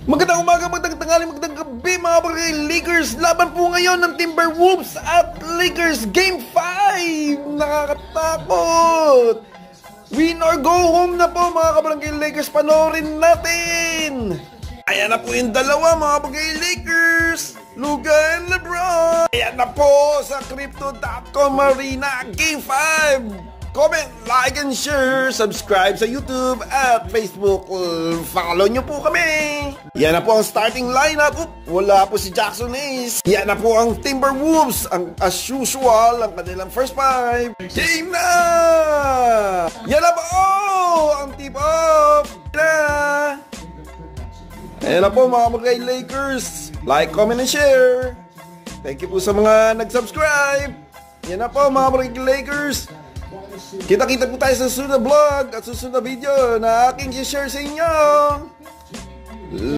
Magandang umaga, magandang tanghali, magandang gabi mga Lakers. Laban po ngayon ng Timberwolves at Lakers Game 5. Nakakatakot. Win or go home na po mga kabarangay Lakers. Panoorin natin. Ayan na po yung dalawa mga kabarangay Lakers, Luka and LeBron. Ayan na po sa Crypto.com Arena Game 5. Comment, like, and share. Subscribe sa YouTube at Facebook. Follow nyo po kami. Yan na po ang starting lineup. Wala po si Jackson Hayes. Yan na po ang Timberwolves. As usual, ang kanilang first five. Game na! Yan na po ang tip-off na! Ayan na po mga mga Lakers. Like, comment, and share. Thank you po sa mga nag-subscribe. Yan na po mga mga Lakers. Kita-kita po tayo sa susunod na vlog at susunod na video na aking i-share sa inyo.